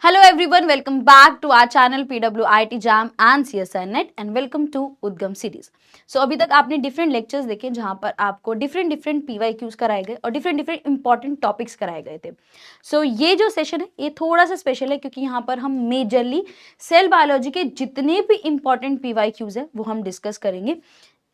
Hello everyone, welcome back to our channel PWIT Jam and CSI Net and welcome to उद्गम series. अभी तक आपने different lectures देखे जहां पर आपको डिफरेंट PYQs कराए गए और डिफरेंट इंपॉर्टेंट टॉपिक्स कराए गए थे। ये जो सेशन है ये थोड़ा सा स्पेशल है क्योंकि यहाँ पर हम मेजरली सेल बायोलॉजी के जितने भी इंपॉर्टेंट PYQs है वो हम डिस्कस करेंगे।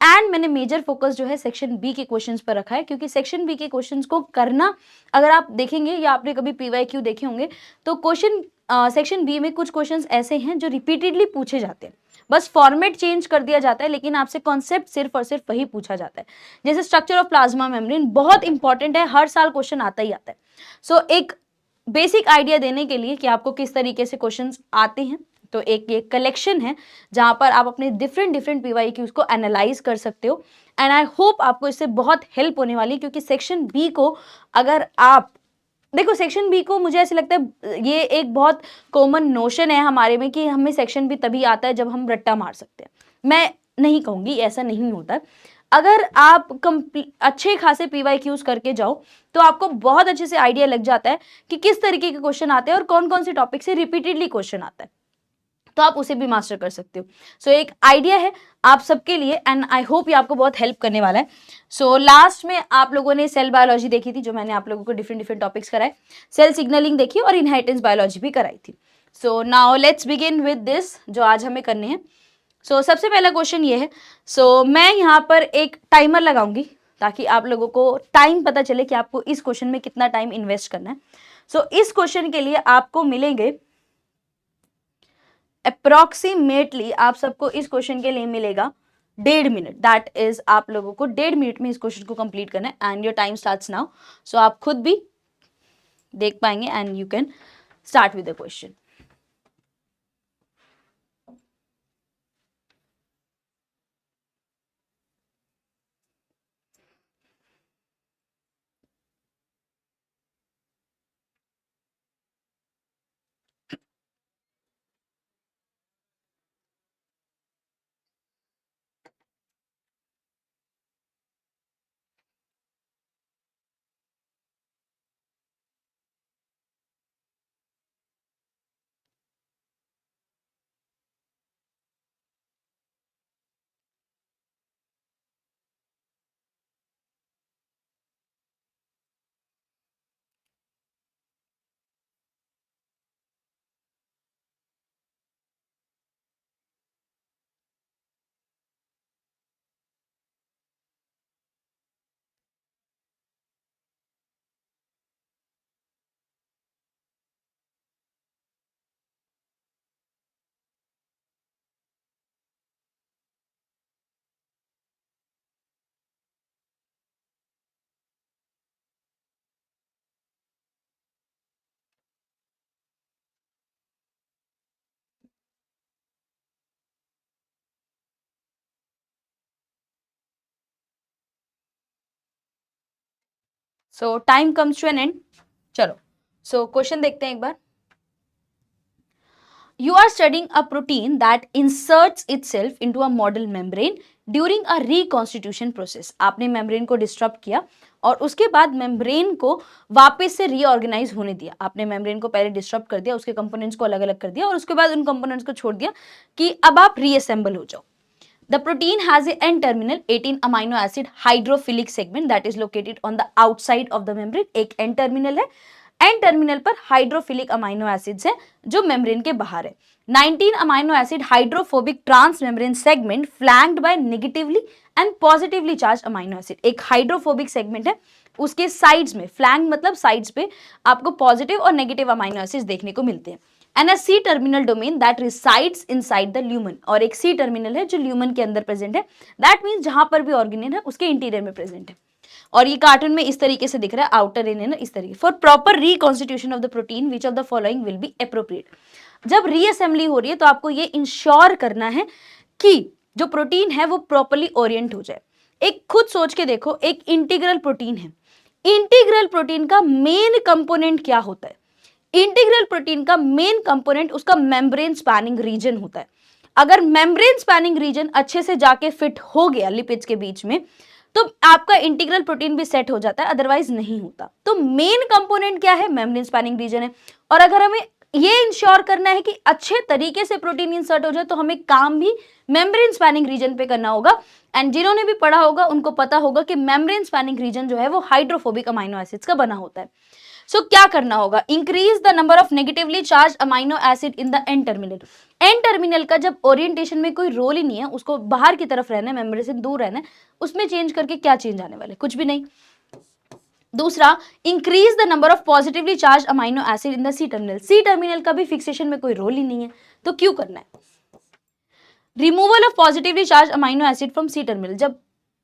एंड मैंने मेजर फोकस जो है सेक्शन बी के क्वेश्चंस पर रखा है क्योंकि सेक्शन बी के क्वेश्चंस को करना, अगर आप देखेंगे या आपने कभी PYQ देखे होंगे तो क्वेश्चन सेक्शन बी में कुछ क्वेश्चंस ऐसे हैं जो रिपीटेडली पूछे जाते हैं, बस फॉर्मेट चेंज कर दिया जाता है लेकिन आपसे कॉन्सेप्ट सिर्फ और सिर्फ वही पूछा जाता है। जैसे स्ट्रक्चर ऑफ प्लाज्मा मेम्ब्रेन बहुत इंपॉर्टेंट है, हर साल क्वेश्चन आता ही आता है। एक बेसिक आइडिया देने के लिए कि आपको किस तरीके से क्वेश्चंस आते हैं, तो एक ये कलेक्शन है जहां पर आप अपने डिफरेंट PYQs को एनालाइज कर सकते हो। एंड आई होप आपको इससे बहुत हेल्प होने वाली है क्योंकि सेक्शन बी को अगर आप देखो, सेक्शन बी को मुझे ऐसे लगता है ये एक बहुत कॉमन नोशन है हमारे में कि हमें सेक्शन बी तभी आता है जब हम रट्टा मार सकते हैं। मैं नहीं कहूँगी ऐसा नहीं होता। अगर आप अच्छे खासे PYQs करके जाओ तो आपको बहुत अच्छे से आइडिया लग जाता है कि किस तरीके के क्वेश्चन आते हैं और कौन कौन से टॉपिक से रिपीटेडली क्वेश्चन आता है, तो आप उसे भी मास्टर कर सकते हो। एक आइडिया है आप सबके लिए एंड आई होप ये आपको बहुत हेल्प करने वाला है। लास्ट में आप लोगों ने सेल बायोलॉजी देखी थी जो मैंने आप लोगों को डिफरेंट टॉपिक्स कराए, सेल सिग्नलिंग देखी और इनहेरिटेंस बायोलॉजी भी कराई थी। Now let's begin with this जो आज हमें करने हैं। सबसे पहला क्वेश्चन ये है, मैं यहाँ पर एक टाइमर लगाऊंगी ताकि आप लोगों को टाइम पता चले कि आपको इस क्वेश्चन में कितना टाइम इन्वेस्ट करना है। इस क्वेश्चन के लिए आपको मिलेंगे अप्रोक्सीमेटली, आप सबको इस क्वेश्चन के लिए मिलेगा 1.5 मिनट। दैट इज आप लोगों को 1.5 मिनट में इस क्वेश्चन को कंप्लीट करना है and your time starts now. आप खुद भी देख पाएंगे and you can start with the question. Time comes to an end. चलो क्वेश्चन देखते हैं एक बार। You are studying a protein that inserts itself into a model membrane during a reconstitution process. आपने मेम्ब्रेन को डिस्टर्ब किया और उसके बाद मेम्ब्रेन को वापस से रीऑर्गेनाइज होने दिया। आपने मेम्ब्रेन को पहले डिस्टर्ब कर दिया, उसके कंपोनेंट्स को अलग अलग कर दिया और उसके बाद उन कंपोनेंट्स को छोड़ दिया कि अब आप रीअसेंबल हो जाओ। The protein has a N-terminal 18 amino acid hydrophilic segment that is located on the outside of the membrane. एक N-terminal है, N-terminal पर हाइड्रोफिलिक अमाइनो एसिड्स है जो मेम्ब्रेन के बाहर है। 19 amino acid hydrophobic trans membrane segment flanked by negatively and positively charge amino acid. एक hydrophobic segment है, उसके साइड्स में, फ्लैंक मतलब साइड्स पे आपको पॉजिटिव और नेगेटिव अमाइनो एसिड्स देखने को मिलते हैं। And a C terminal domain that resides inside the lumen, और एक सी टर्मिनल है जो ल्यूमन के अंदर प्रेजेंट है। दैट मीन्स जहां पर भी ऑर्गेनेल है उसके इंटीरियर में प्रेजेंट है। और ये कार्टून में इस तरीके से दिख रहा है, आउटर इनर इस तरीके। For proper reconstitution of the protein which of the following will be appropriate. जब रीअसेंबली हो रही है तो आपको ये इंश्योर करना है कि जो प्रोटीन है वो प्रॉपरली ओरिएंट हो जाए। एक खुद सोच के देखो, एक इंटीग्रल प्रोटीन है, इंटीग्रल प्रोटीन का मेन कंपोनेंट क्या होता है? इंटीग्रल प्रोटीन का मेन कंपोनेंट उसका मेम्ब्रेन स्पैनिंग रीजन होता है। अगर मेम्ब्रेन स्पैनिंग रीजन अच्छे से जाके फिट हो गया लिपिड्स के बीच में तो आपका इंटीग्रल प्रोटीन भी सेट हो जाता है, अदरवाइज नहीं होता। तो मेन कंपोनेंट क्या है? मेम्ब्रेन स्पैनिंग रीजन है। और अगर हमें ये इंश्योर करना है कि अच्छे तरीके से प्रोटीन इंसर्ट हो जाए, तो हमें काम भी मेम्ब्रेन स्पैनिंग रीजन पे करना होगा। एंड जिन्होंने भी पढ़ा होगा उनको पता होगा कि मेम्ब्रेन स्पैनिंग रीजन जो है वो हाइड्रोफोबिक अमाइनो एसिड्स का बना होता है। सो क्या करना होगा, increase the number of negatively charge amino acid in the end terminal. And terminal का जब ओरिएंटेशन में कोई रोल ही नहीं है, उसको बाहर की तरफ रहना है, मेम्ब्रेन से दूर रहना है, उसमें चेंज करके क्या चेंज आने वाले, कुछ भी नहीं। दूसरा, increase the number of positively charge amino acid in the C terminal. C terminal का भी फिक्सेशन में कोई रोल ही नहीं है, तो क्यों करना है। Removal of positively charge amino acid from C terminal, जब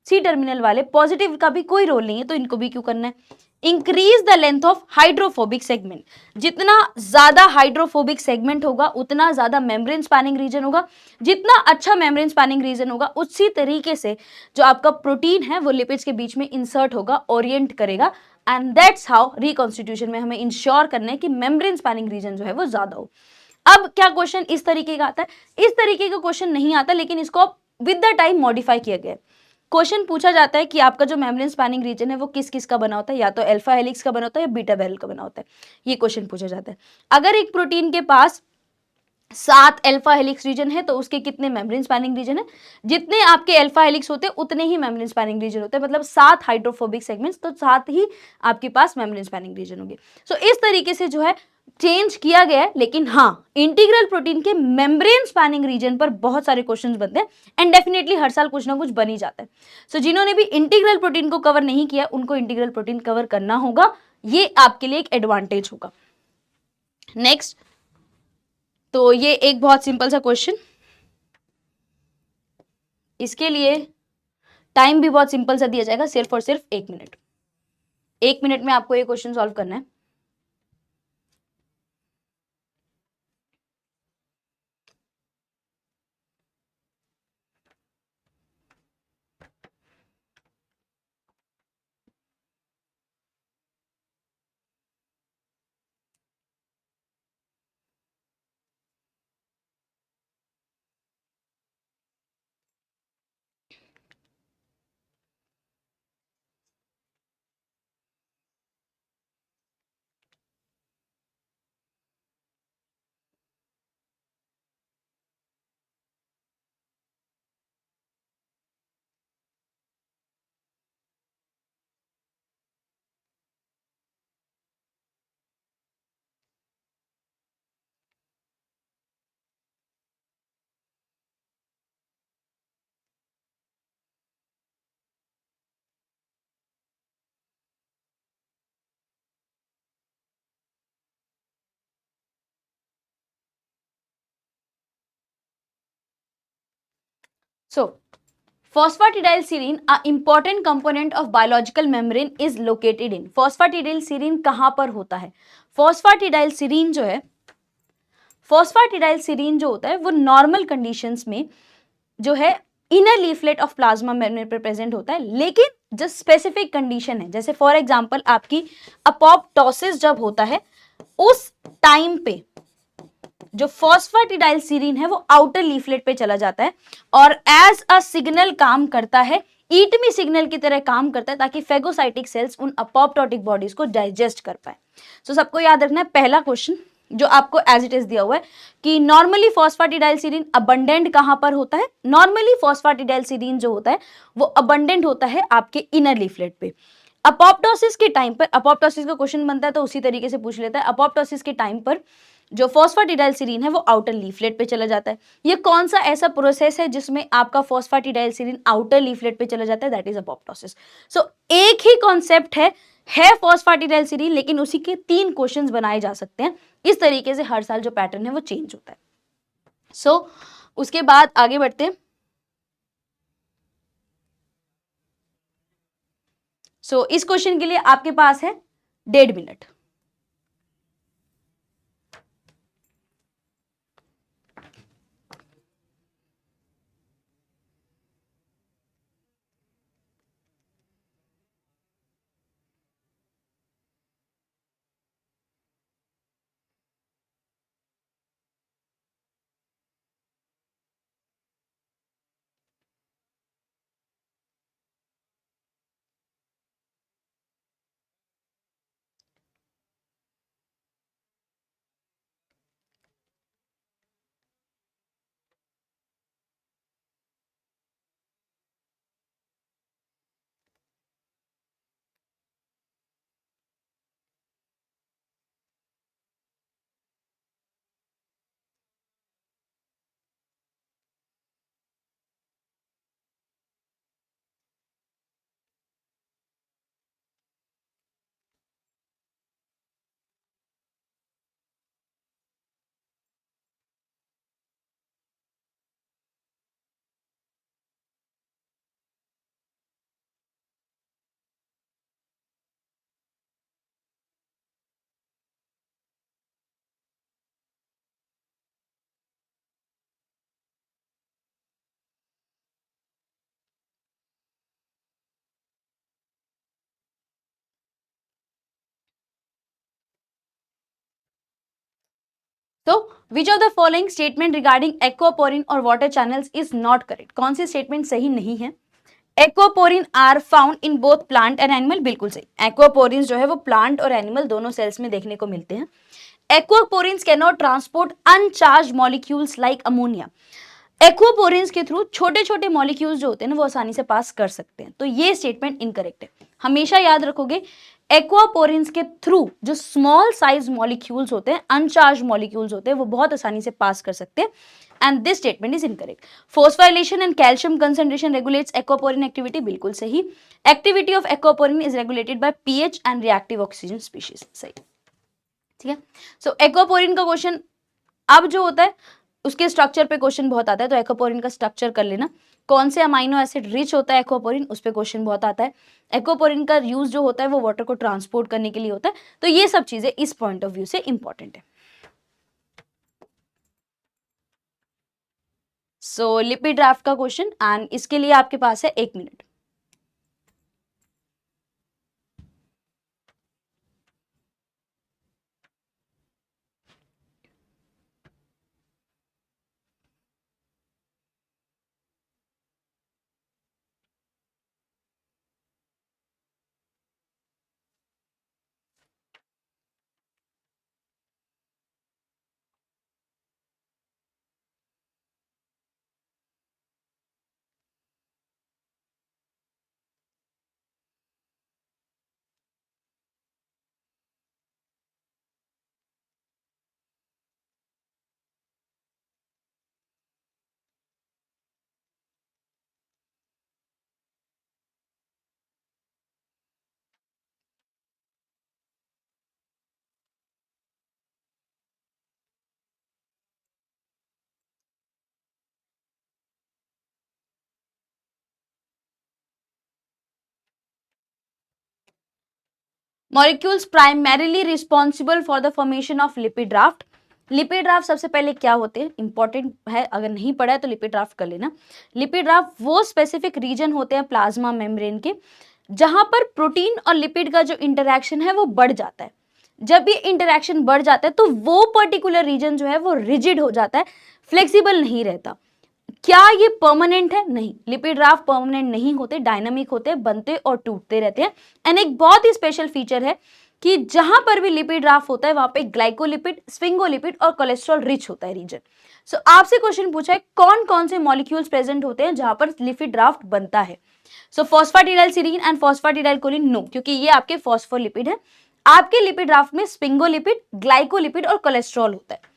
सी टर्मिनल वाले पॉजिटिव का भी कोई रोल नहीं है, तो इनको भी क्यों करना है। Increase the length of hydrophobic segment, जितना ज्यादा हाइड्रोफोबिक सेगमेंट होगा उतना ज्यादा मेम्ब्रेन स्पैनिंग रीजन होगा, जितना अच्छा मेम्ब्रेन स्पैनिंग रीजन होगा उसी तरीके से जो आपका प्रोटीन है वो लिपिड्स के बीच में इंसर्ट होगा, ओरिएंट करेगा। एंड दैट्स हाउ रिकॉन्स्टिट्यूशन में हमें इंश्योर करना है कि मेम्ब्रेन स्पैनिंग रीजन जो है वो ज्यादा हो। अब क्या क्वेश्चन इस तरीके का आता है, इस तरीके का क्वेश्चन नहीं आता, लेकिन इसको विद द टाइम मॉडिफाई किया गया है। क्वेश्चन पूछा जाता है कि आपका जो मेम्ब्रेन स्पैनिंग रीजन है वो किस किस का बना होता है, या तो अल्फा हेलिक्स का बना होता है या बीटा बैरल का बना होता है, ये क्वेश्चन पूछा जाता है। अगर एक प्रोटीन के पास 7 अल्फा हेलिक्स रीजन है तो उसके कितने मेम्ब्रेन स्पैनिंग रीजन है, जितने आपके अल्फा हेलिक्स होते हैं उतने ही मेम्ब्रेन स्पैनिंग रीजन होते हैं, मतलब 7 हाइड्रोफोबिक सेगमेंट्स, तो 7 ही आपके पास मेम्ब्रेन स्पैनिंग रीजन होंगे। सो इस तरीके से जो है चेंज किया गया है, लेकिन हाँ इंटीग्रल प्रोटीन के मेम्ब्रेन स्पैनिंग रीजन पर बहुत सारे क्वेश्चंस बनते हैं एंड डेफिनेटली हर साल कुछ ना कुछ बन ही जाता है। सो जिन्होंने भी इंटीग्रल प्रोटीन को कवर नहीं किया उनको इंटीग्रल प्रोटीन कवर करना होगा, ये आपके लिए एक एडवांटेज होगा। नेक्स्ट, तो ये एक बहुत सिंपल सा क्वेश्चन, इसके लिए टाइम भी बहुत सिंपल सा दिया जाएगा, सिर्फ और सिर्फ 1 मिनट। 1 मिनट में आपको ये क्वेश्चन सॉल्व करना है। सो phosphatidylserine, a important component of biological membrane, is located in। phosphatidylserine कहां पर होता है, phosphatidylserine जो है, phosphatidylserine जो होता है वो नॉर्मल कंडीशंस में जो है inner leaflet of plasma membrane पर प्रेजेंट होता है, लेकिन जो स्पेसिफिक कंडीशन है, जैसे फॉर एग्जांपल आपकी अपोप्टोसिस जब होता है उस टाइम पे जो फॉस्फेटिडाइलसीरीन है वो आउटर लीफलेट पे चला जाता है और एज अ सिग्नल काम करता है, ईट मी सिग्नल की तरह काम करता है, ताकि फेगोसाइटिक सेल्स उन अपोप्टोटिक बॉडीज को डाइजेस्ट कर पाए। तो सबको याद रखना है पहला क्वेश्चन जो आपको एज इट इज दिया हुआ है कि नॉर्मली फॉस्फेटिडाइलसीरीन अबंडेंट कहां पर होता है। नॉर्मली फॉस्फेटिडाइलसीरीन जो होता है वो अबंडेंट होता है आपके इनर लीफलेट पे। अपोप्टोसिस के टाइम पर, अपोप्टोसिस का क्वेश्चन बनता है तो उसी तरीके से पूछ लेता है, अपोप्टोसिस के टाइम पर जो फॉस्फेटिडाइलसीरीन है वो आउटर लीफलेट पे चला जाता है। ये कौन सा ऐसा प्रोसेस है जिसमें आपका फॉस्फेटिडाइलसीरीन आउटर लीफलेट पे चला जाता है, दैट इज अपोप्टोसिस। सो एक ही कॉन्सेप्ट है फॉस्फेटिडाइलसीरीन, लेकिन उसी के 3 क्वेश्चंस बनाए जा सकते हैं। इस तरीके से हर साल जो पैटर्न है वो चेंज होता है। सो उसके बाद आगे बढ़ते हैं। इस क्वेश्चन के लिए आपके पास है 1.5 मिनट। तो which of the following statement regarding aquaporin और water channels is not correct, कौन सी स्टेटमेंट सही नहीं है? Aquaporin are found in both plant and animal, बिल्कुल सही। एक्वापोरिन जो है वो प्लांट और एनिमल दोनों सेल्स में देखने को मिलते हैं। Aquaporins can not transport अनचार्ज molecules like ammonia, aquaporins के थ्रू छोटे छोटे मॉलिक्यूल्स जो होते हैं ना वो आसानी से पास कर सकते हैं, तो ये स्टेटमेंट इनकरेक्ट है। हमेशा याद रखोगे एक्वापोरिन्स के थ्रू जो स्मॉल साइज मॉलिक्यूल्स होते हैं, अनचार्ज मॉलिक्यूल्स होते हैं, वो बहुत आसानी से पास कर सकते हैं, and this statement is incorrect. Phosphorylation and calcium concentration regulates aquaporin activity, बिल्कुल सही। Activity of aquaporin is regulated by pH and reactive oxygen species, सही। ठीक है, सो एक्वापोरिन का क्वेश्चन अब जो होता है उसके स्ट्रक्चर पे क्वेश्चन बहुत आता है, तो एक्वापोरिन का स्ट्रक्चर कर लेना। कौन से अमाइनो एसिड रिच होता है एक्वापोरिन, उस पे क्वेश्चन बहुत आता है। एक्वापोरिन का यूज जो होता है वो वाटर को ट्रांसपोर्ट करने के लिए होता है, तो ये सब चीजें इस पॉइंट ऑफ व्यू से इंपॉर्टेंट है। सो लिपिड ड्राफ्ट का क्वेश्चन, एंड इसके लिए आपके पास है 1 minute. Molecules primarily responsible for the formation of lipid draft. Lipid draft सबसे पहले क्या होते हैं, इंपॉर्टेंट है, अगर नहीं पढ़ा है तो लिपिड ड्राफ्ट कर लेना। लिपिड ड्राफ्ट वो स्पेसिफिक रीजन होते हैं प्लाज्मा मेम्ब्रेन के जहां पर प्रोटीन और लिपिड का जो इंटरेक्शन है वो बढ़ जाता है। जब ये इंटरेक्शन बढ़ जाता है तो वो पर्टिकुलर रीजन जो है वो रिजिड हो जाता है, फ्लेक्सिबल नहीं रहता। क्या ये परमानेंट है? नहीं, लिपिड राफ्ट परमानेंट नहीं होते, डायनामिक होते हैं, बनते और टूटते रहते हैं। एंड एक बहुत ही स्पेशल फीचर है कि जहां पर भी लिपिड राफ्ट होता है वहां पे ग्लाइकोलिपिड, स्फिंगोलिपिड और कोलेस्ट्रॉल रिच होता है रीजन। सो आपसे क्वेश्चन पूछा है कौन कौन से मॉलिक्यूल्स प्रेजेंट होते हैं जहां पर लिपिड राफ्ट बनता है। So phosphatidyl serine and phosphatidyl choline, no, क्योंकि ये आपके फॉस्फोलिपिड है। आपके लिपिड राफ्ट में स्फिंगोलिपिड, ग्लाइकोलिपिड और कोलेस्ट्रॉल होता है।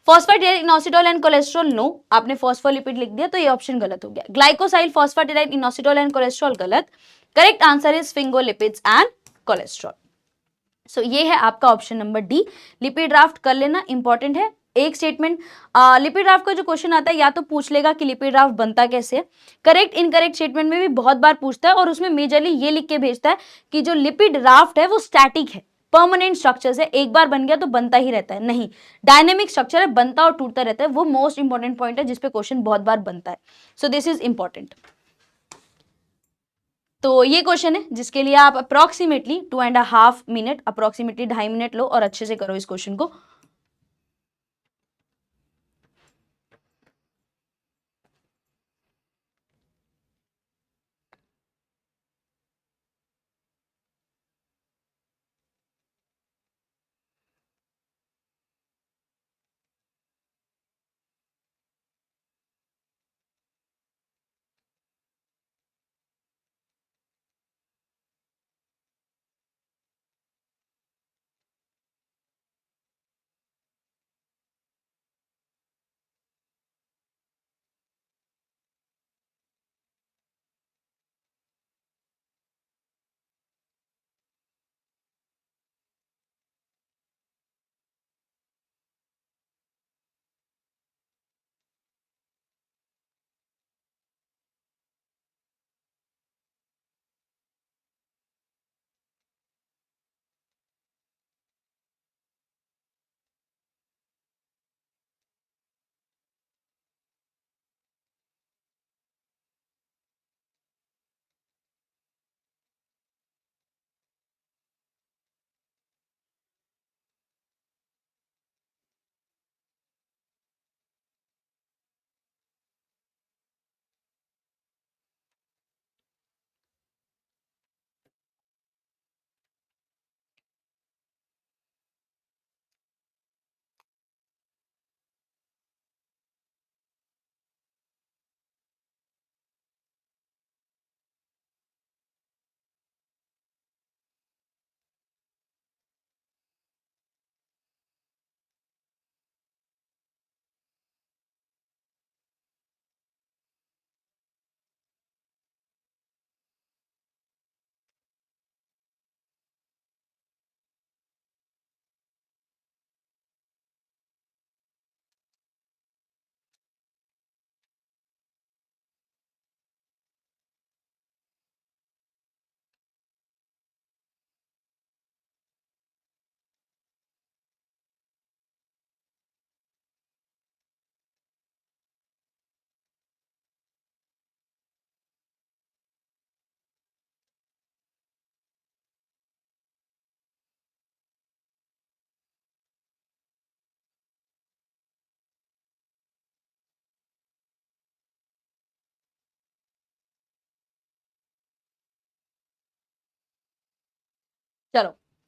Phosphatidyl inositol and cholesterol, no, आपने फॉस्फोलिपिड लिख दिया तो ये ऑप्शन गलत हो गया। Glycosyl phosphatidyl inositol and cholesterol गलत। Correct answer is sphingolipids and cholesterol. So ये है आपका option number D. Lipid raft कर लेना, इंपॉर्टेंट है। एक स्टेटमेंट लिपिड ड्राफ्ट का जो क्वेश्चन आता है या तो पूछ लेगा कि लिपिड ड्राफ्ट बनता कैसे है, करेक्ट इनकरेक्ट स्टेटमेंट में भी बहुत बार पूछता है, और उसमें मेजरली ये लिख के भेजता है कि जो लिपिड ड्राफ्ट है वो स्टैटिक है, परमानेंट स्ट्रक्चर है, एक बार बन गया तो बनता ही रहता है, नहीं, डायनेमिक स्ट्रक्चर है, बनता और टूटता रहता है। वो मोस्ट इंपॉर्टेंट पॉइंट है जिसपे क्वेश्चन बहुत बार बनता है। So this is important. तो ये क्वेश्चन है जिसके लिए आप approximately 2.5 minute, approximately 2.5 minute low और अच्छे से करो इस क्वेश्चन को।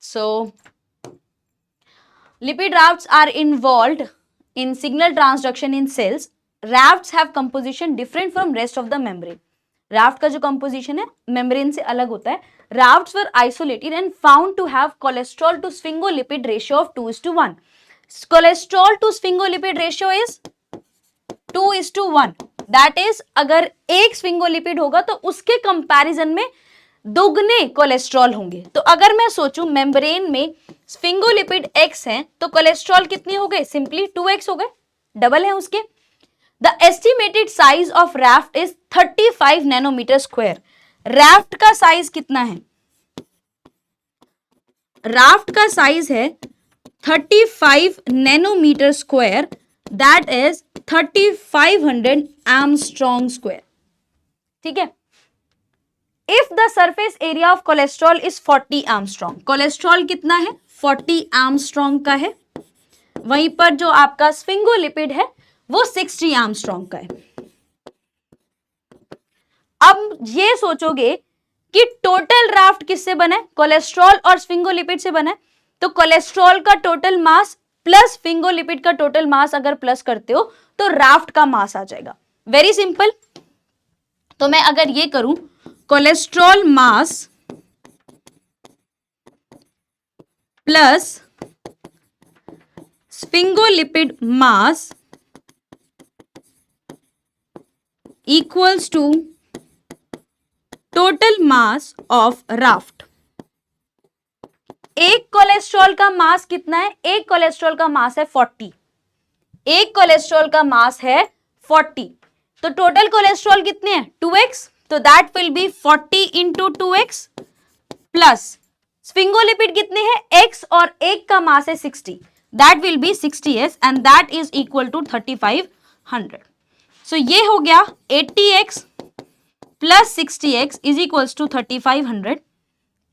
So lipid rafts are involved in signal transduction in cells. Rafts have composition different from rest of the membrane. Raft का जो कंपोजिशन है मेम्ब्रेन से अलग होता है. Rafts were isolated and found to have cholesterol to sphingolipid ratio of 2:1. Cholesterol to sphingolipid ratio is 2:1. That is अगर एक sphingolipid होगा तो उसके कंपैरिजन में दोगुने कोलेस्ट्रॉल होंगे. तो अगर मैं सोचूं मेम्ब्रेन में स्फिंगोलिपिड x है तो कोलेस्ट्रॉल कितनी हो गए? सिंपली 2x हो गए, डबल है उसके. The estimated size of raft is 35 nanometer square. Raft का साइज कितना है? राफ्ट का साइज है 35 nanometer square. That is 3500 angstrom square. ठीक है. If the surface area of cholesterol is 40 angstrom. Cholesterol कितना है? 40 एर्मस्ट्रॉन्ग का है. वहीं पर जो आपका स्फिंगोलिपिड है वो 60 एर्मस्ट्रॉन्ग का है. अब ये सोचोगे कि टोटल राफ्ट किससे बना है? कोलेस्ट्रॉल और स्फिंगोलिपिड से बना है. तो कोलेस्ट्रॉल का टोटल मास प्लस स्फिंगोलिपिड का टोटल मास अगर प्लस करते हो तो राफ्ट का मास आ जाएगा. Very simple. तो मैं अगर ये करूं cholesterol mass plus sphingolipid mass equals to total mass of raft. एक कोलेस्ट्रॉल का मास कितना है? एक कोलेस्ट्रॉल का मास है 40. एक कोलेस्ट्रॉल का मास है 40. तो टोटल कोलेस्ट्रॉल कितने हैं? 2x. तो that will be 40 into 2x plus sphingolipid कितने हैं? x और एक का मास है 60. That will be 60s and that is equal to 3500. So ये हो गया 80x plus 60x is equals to 3500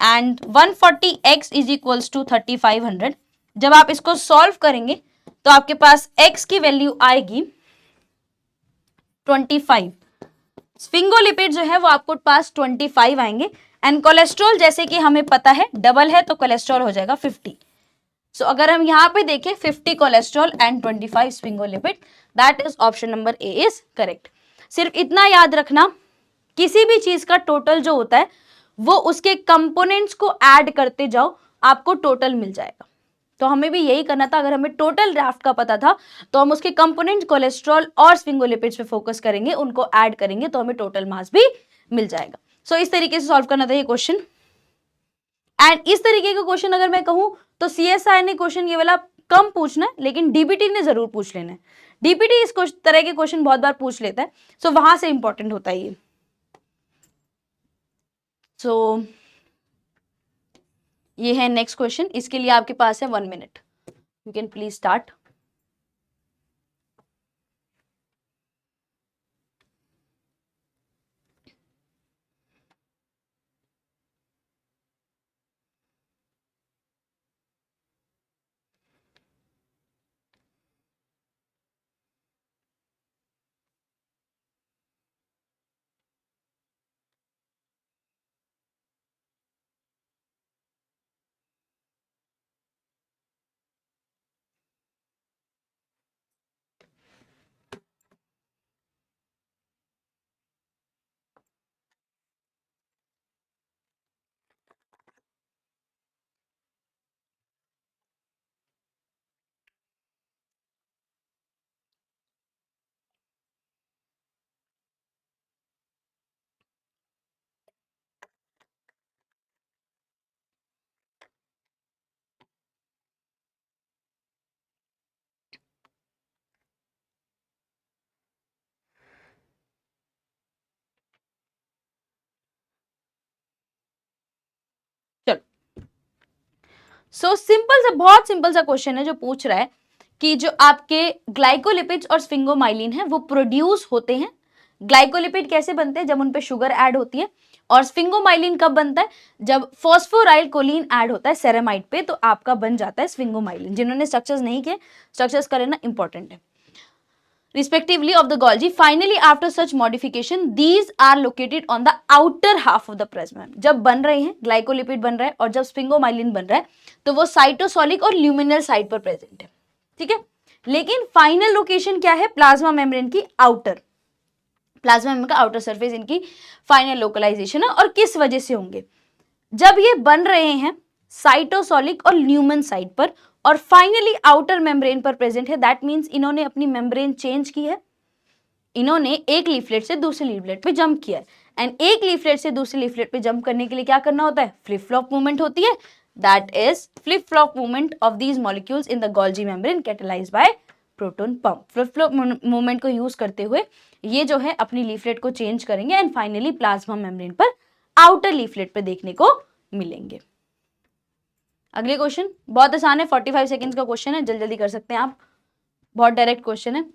and 140x is equals to 3500. जब आप इसको सॉल्व करेंगे तो आपके पास x की वैल्यू आएगी 25. स्फिंगोलिपिड जो है वो आपको पास 25 आएंगे एंड कोलेस्ट्रॉल जैसे कि हमें पता है डबल है तो कोलेस्ट्रॉल हो जाएगा 50. सो अगर हम यहाँ पे देखें 50 cholesterol and 25 sphingolipid, that is option number A is correct. सिर्फ इतना याद रखना, किसी भी चीज का टोटल जो होता है वो उसके कंपोनेंट्स को ऐड करते जाओ, आपको टोटल मिल जाएगा. तो हमें भी यही करना था. अगर हमें टोटल राफ्ट का पता था तो हम उसके कंपोनेंट कोलेस्ट्रॉल और स्फिंगोलिपिड्स पे फोकस करेंगे, उनको ऐड करेंगे तो हमें टोटल मास भी मिल जाएगा. सो इस तरीके से सॉल्व करना था ये क्वेश्चन. एंड इस तरीके का क्वेश्चन अगर मैं कहूं तो सीएसआई ने क्वेश्चन ये वाला कम पूछना है, लेकिन डीबीटी ने जरूर पूछ लेना है. डीबीटी इस तरह के क्वेश्चन बहुत बार पूछ लेता है, सो वहां से इंपॉर्टेंट होता है ये. सो ये है नेक्स्ट क्वेश्चन. इसके लिए आपके पास है 1 minute. You can please start. So simple सा, बहुत सिंपल सा क्वेश्चन है जो पूछ रहा है कि जो आपके ग्लाइकोलिपिड्स और स्फिंगोमाइलिन है वो प्रोड्यूस होते हैं. ग्लाइकोलिपिड कैसे बनते हैं? जब उन पे शुगर ऐड होती है. और स्फिंगोमाइलिन कब बनता है? जब फॉस्फोराइल कोलिन ऐड होता है सेरेमाइड पे, तो आपका बन जाता है स्फिंगोमाइलिन. जिन्होंने स्ट्रक्चर्स नहीं किए, स्ट्रक्चर्स का लेना इंपॉर्टेंट है. respectively of the Golgi. Finally, after such modification, these are located on the outer half of the plasma. जब बन रहे हैं ग्लाइकोलिपिड बन रहा है और जब स्पिंगोमाइलिन बन रहा है तो वो साइटोसोलिक और ल्यूमिनल साइड पर प्रेजेंट है, ठीक है। लेकिन फाइनल लोकेशन क्या है, प्लाज्मा मेम्ब्रेन की आउटर, प्लाज्मा मेम्ब्रेन का आउटर सरफेस इनकी फाइनल लोकलाइजेशन है। और किस वजह से होंगे, जब ये बन रहे हैं साइटोसोलिक और ल्यूमन साइड पर और फाइनली आउटर मेम्ब्रेन पर प्रेजेंट है, दैट मींस इन्होंने अपनी मेम्ब्रेन चेंज की है, इन्होंने एक लीफलेट से दूसरे लीफलेट पे जंप किया है। एंड एक लीफलेट से दूसरे लीफलेट पे जंप करने के लिए क्या करना होता है, फ्लिप फ्लॉप मूवमेंट होती है, that is flip flop movement of these molecules in the Golgi membrane catalysed by proton pump. Flip flop movement को यूज करते हुए ये जो है अपनी लीफलेट को चेंज करेंगे एंड फाइनली प्लाज्मा मेम्ब्रेन पर आउटर लीफलेट पे देखने को मिलेंगे। अगले क्वेश्चन बहुत आसान है, 45 सेकेंड्स का क्वेश्चन है, जल्दी जल्दी कर सकते हैं आप, बहुत डायरेक्ट क्वेश्चन है।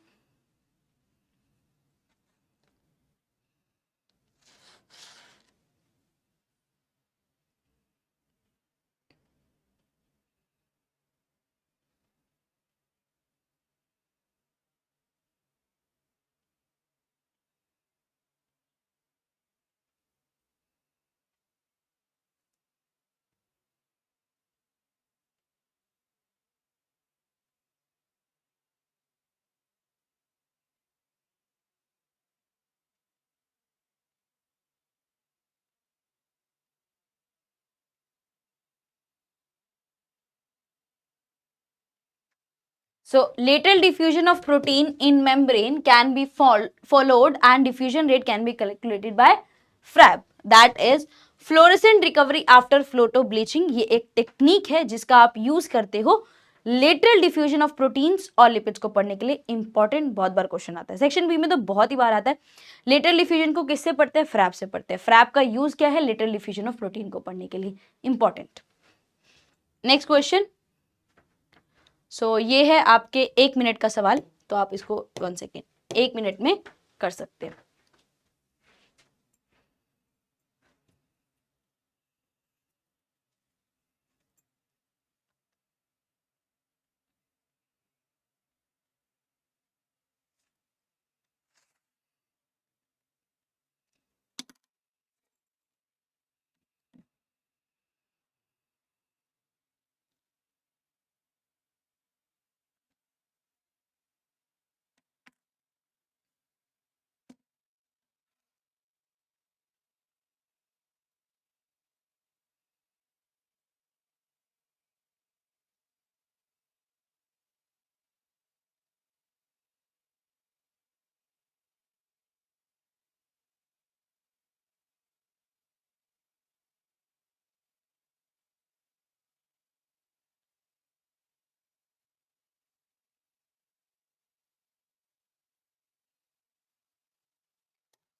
So lateral diffusion of protein in membrane can be followed and diffusion rate can be calculated by FRAB, that is fluorescent recovery after photo bleaching। ये एक टेक्निक है जिसका आप यूज करते हो लेटरल डिफ्यूजन ऑफ प्रोटीन्स और lipids को पढ़ने के लिए। इंपॉर्टेंट बहुत बार क्वेश्चन आता है, सेक्शन बी में तो बहुत ही बार आता है। लेटरल डिफ्यूजन को किससे पढ़ते हैं, फ्रैब से पढ़ते हैं। फ्रैब का यूज क्या है, लेटरल डिफ्यूजन ऑफ प्रोटीन को पढ़ने के लिए, इंपॉर्टेंट। Next question. ये है आपके 1 मिनट का सवाल, तो आप इसको 1 सेकेंड 1 मिनट में कर सकते हैं।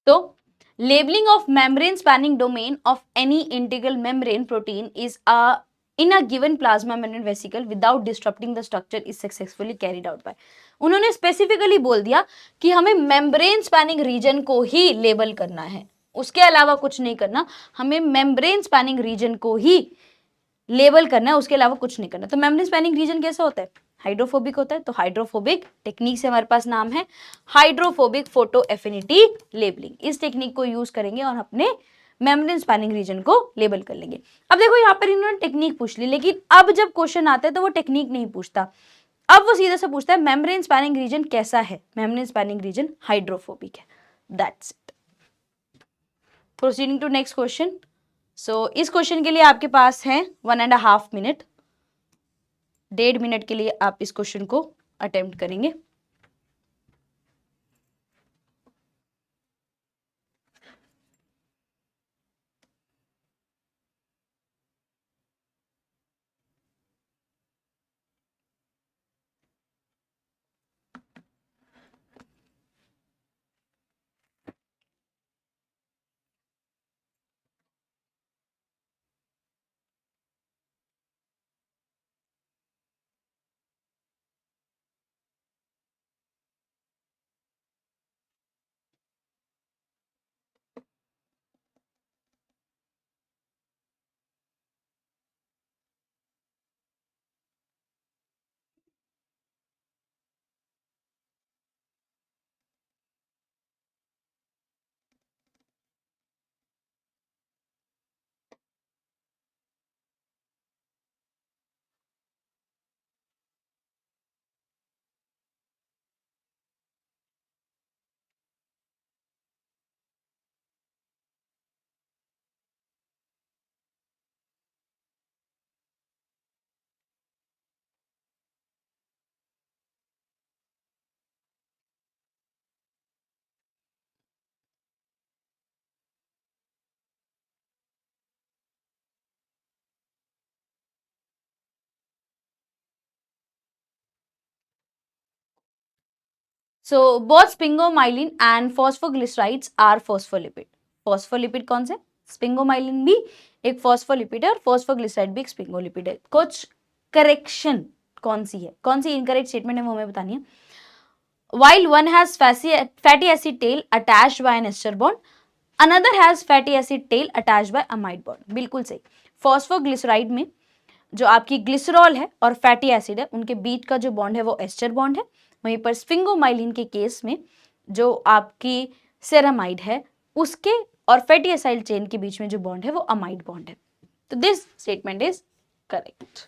तो labeling of membrane spanning domain of any integral membrane protein is in a given plasma membrane vesicle without disrupting the structure is successfully carried out by। उन्होंने स्पेसिफिकली बोल दिया कि हमें मेम्ब्रेन स्पैनिंग रीजन को ही लेबल करना है, उसके अलावा कुछ नहीं करना, हमें मेम्ब्रेन स्पैनिंग रीजन को ही लेबल करना है, उसके अलावा कुछ नहीं करना। तो मेम्ब्रेन स्पैनिंग रीजन कैसा होता है, हाइड्रोफोबिक होता है। तो हाइड्रोफोबिक टेक्निक से हमारे पास नाम है हाइड्रोफोबिक फोटो एफिनिटी लेबलिंग। इस टेक्निक को यूज करेंगे और अपने मेम्ब्रेन स्पैनिंग रीजन को लेबल कर लेंगे। अब देखो यहाँ पर इन्होंने टेक्निक पूछ ली, लेकिन अब जब क्वेश्चन आता है तो वो टेक्निक नहीं पूछता, अब वो सीधे से पूछता है मेम्ब्रेन स्पैनिंग रीजन कैसा है, मेम्ब्रेन स्पैनिंग रीजन हाइड्रोफोबिक है, that's it. Proceeding to next question. इस क्वेश्चन के लिए आपके पास है 1.5 मिनट, 1.5 मिनट के लिए आप इस क्वेश्चन को अटेम्प्ट करेंगे। So both sphingomyelin and phosphoglycerides are phospholipid. Phospholipid कौन से? स्पिंगोमाइलिन भी एक फॉस्फोलिपिड है और फॉस्फोग्लिसराइड भी एक स्पिंगोलिपिड है। कुछ करेक्शन कौन सी है, कौन सी इनकरेक्ट स्टेटमेंट है वो हमें बतानी है। While one has fatty acid tail attached by an ester bond, another has fatty acid tail attached by amide bond। बिल्कुल सही। फॉस्फोग्लिसराइड में जो आपकी ग्लिसरॉल है और फैटी एसिड है उनके बीच का जो बॉन्ड है वो एस्टर बॉन्ड है। वहीं पर स्पिंगोमाइलिन के केस में जो आपकी सेरामाइड है उसके और फैटी एसाइड चेन के बीच में जो बॉन्ड है वो अमाइड बॉन्ड है। तो this statement is correct.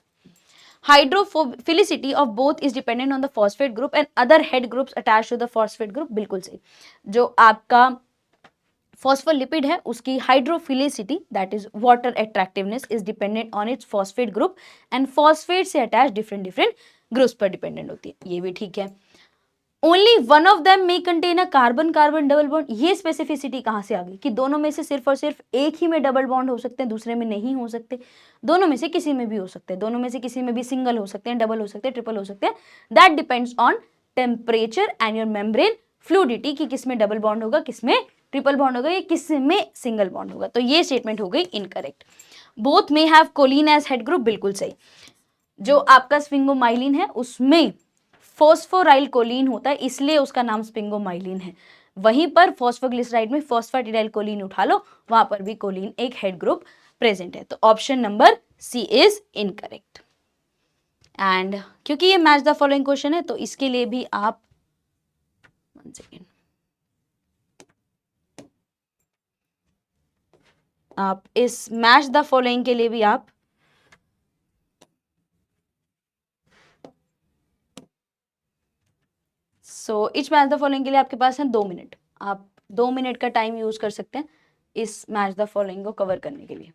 Hydrophilicity of both is dependent on the phosphate group and other head groups attached to the phosphate group. बिल्कुल सही। जो आपका फॉस्फोलिपिड है उसकी hydrophilicity that is water attractiveness is dependent on its phosphate group and phosphate से attach different different groups पर dependent होती है। ये भी ठीक है। Only one of them may contain a carbon carbon double bond. ये स्पेसिफिसिटी कहां से आ गई कि दोनों में से सिर्फ और सिर्फ एक ही में डबल बॉन्ड हो सकते हैं, दूसरे में नहीं हो सकते? दोनों में से किसी में भी हो सकते हैं, दोनों में से किसी में भी सिंगल हो सकते हैं, डबल हो सकते हैं, ट्रिपल हो सकते हैं। That depends on temperature and your membrane fluidity कि किस में डबल बॉन्ड होगा, किस में ट्रिपल बॉन्ड होगा, या किस में सिंगल बॉन्ड होगा। तो ये स्टेटमेंट हो गई incorrect. Both may have choline as head group. बिल्कुल सही। जो आपका स्पिंगोमाइलिन है उसमें फॉस्फोराइल कोलिन होता है इसलिए उसका नाम स्पिंगोमाइलिन है। वहीं पर फॉस्फोग्लिसराइड में फॉस्फेटिडाइल कोलिन उठा लो, वहां पर भी कोलिन एक हेड ग्रुप प्रेजेंट है। तो option number C is incorrect. And क्योंकि ये मैच द फॉलोइंग क्वेश्चन है तो इसके लिए भी आप इस मैच द फॉलोइंग के लिए भी आप इच मैच द फॉलोइंग के लिए आपके पास है 2 मिनट। आप 2 मिनट का टाइम यूज कर सकते हैं इस मैच द फॉलोइंग को कवर करने के लिए।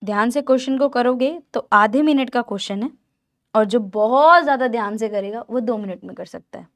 ध्यान से क्वेश्चन को करोगे तो आधे मिनट का क्वेश्चन है और जो बहुत ज्यादा ध्यान से करेगा वो 2 मिनट में कर सकता है।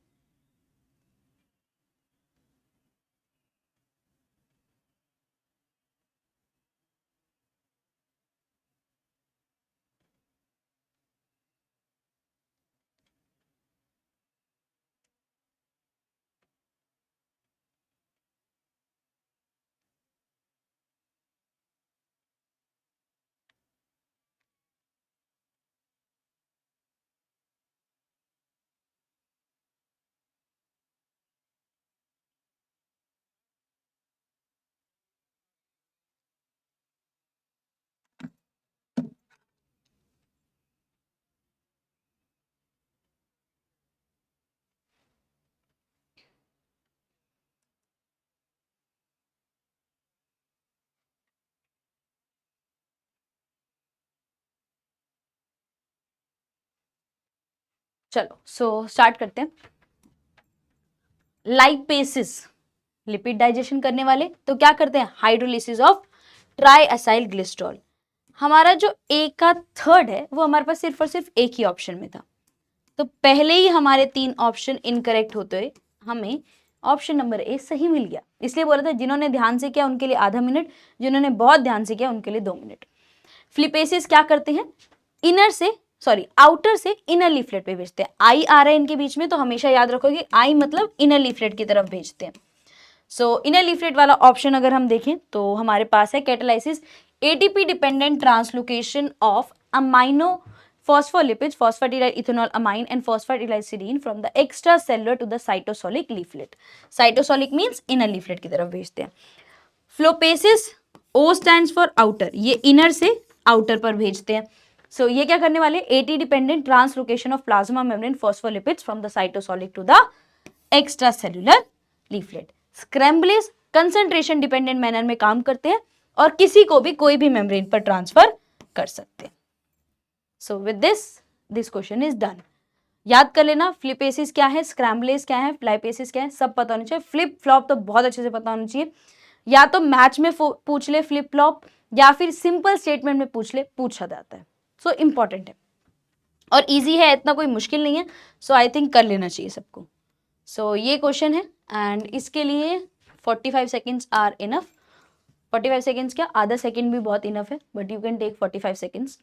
चलो स्टार्ट करते हैं। लाइपेसिस लिपिड डाइजेशन करने वाले तो क्या करते हैं? Hydrolysis of try acyl glycerol. हमारा जो ए का थर्ड है वो हमारे पास सिर्फ और सिर्फ एक ही ऑप्शन में था, तो पहले ही हमारे 3 ऑप्शन इनकरेक्ट होते हुए हमें ऑप्शन नंबर ए सही मिल गया। इसलिए बोला था जिन्होंने ध्यान से किया उनके लिए आधा मिनट, जिन्होंने बहुत ध्यान से किया उनके लिए 2 मिनट। फ्लिपेसिस क्या करते हैं? आउटर से इनर लीफलेट पे भेजते हैं। आई आ रहा है इनके बीच में तो हमेशा याद रखोगे आई मतलब इनर लीफलेट की तरफ भेजते हैं। इनर लीफलेट वाला ऑप्शन अगर हम देखें तो हमारे पास है catalysis ATP dependent translocation of amino phospholipids, phosphatidyl ethanol amine and phosphatidylserine from the extracellular to the cytosolic leaflet. Cytosolic means inner leaflet की तरफ भेजते हैं। फ्लोपेसिस O stands for outer, ये inner से outer पर भेजते हैं। सो ये क्या करने वाले, A T dependent translocation of plasma membrane phospholipids from the cytosolic to the extra cellular leaflet. Scramblase concentration dependent manner में काम करते हैं और किसी को भी कोई भी मेम्ब्रेन पर ट्रांसफर कर सकते हैं। So with this question is done. याद कर लेना फ्लिपेसिस क्या है, स्क्रैम्बलेज क्या है, फ्लाइपेसिस क्या है, सब पता होना चाहिए। फ्लिप फ्लॉप तो बहुत अच्छे से पता होना चाहिए, या तो मैच में पूछ ले फ्लिप फ्लॉप, या फिर सिंपल स्टेटमेंट में पूछ ले, पूछा जाता है। सो इंपॉर्टेंट है और इजी है, इतना कोई मुश्किल नहीं है। सो आई थिंक कर लेना चाहिए सबको। सो ये क्वेश्चन है एंड इसके लिए 45 सेकेंड्स आर इनफ। 45 सेकेंड्स क्या, आधा सेकेंड भी बहुत इनफ है, but you can take 45 seconds.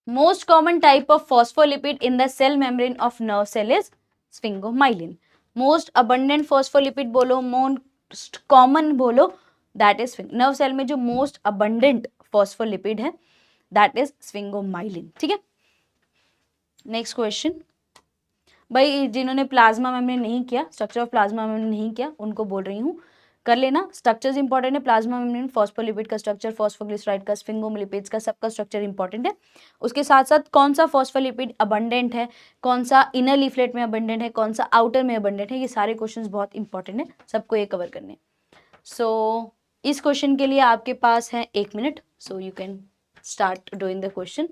Most common type of phospholipid in the cell membrane of nerve cell is sphingomyelin. Most abundant phospholipid बोलो, most common बोलो, that is nerve cell में जो most abundant phospholipid है that is sphingomyelin। ठीक है, next question. भाई जिन्होंने plasma membrane नहीं किया, स्ट्रक्चर ऑफ प्लाज्मा मेम्ब्रेन नहीं किया, उनको बोल रही हूँ कर लेना। स्ट्रक्चर्स इंपॉर्टेंट है, प्लाज्मा मेम्ब्रेन, फॉस्फोलिपिड का स्ट्रक्चर, फॉस्फोग्लिसराइड का, स्फिंगोलिपिड्स का, सबका स्ट्रक्चर इंपॉर्टेंट है। उसके साथ साथ कौन सा फॉस्फोलिपिड अबंडेंट है, कौन सा इनर लीफलेट में अबंडेंट है, कौन सा आउटर में अबंडेंट है, ये सारे क्वेश्चंस बहुत इंपॉर्टेंट है, सबको ये कवर करने। सो इस क्वेश्चन के लिए आपके पास है 1 minute, so you can start doing the question.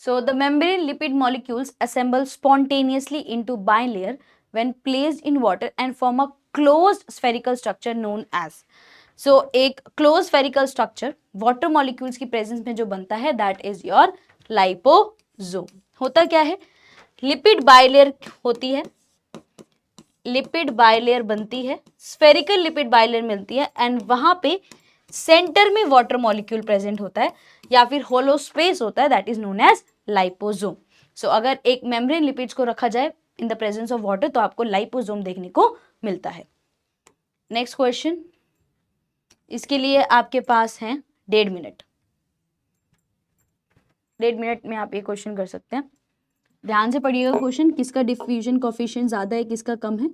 So the membrane lipid molecules assemble spontaneously into bilayer when placed in water and form a closed spherical structure known as. So एक closed spherical structure water molecules की presence में जो बनता है that is your liposome। होता क्या है, lipid bilayer होती है, लिपिड बाइलेयर बनती है, स्फेरिकल लिपिड बाइलेयर मिलती है एंड वहां पे सेंटर में वाटर मॉलिक्यूल प्रेजेंट होता है या फिर होलो स्पेस होता है, that is known as liposome. So अगर एक मेम्ब्रेन लिपिड्स को रखा जाए in the presence of water तो आपको लाइपोसोम देखने को मिलता है। नेक्स्ट क्वेश्चन, इसके लिए आपके पास है 1.5 मिनट। 1.5 मिनट में आप ये क्वेश्चन कर सकते हैं। ध्यान से पढ़िएगा क्वेश्चन, किसका डिफ्यूजन कोफिशिएंट ज्यादा है, किसका कम है।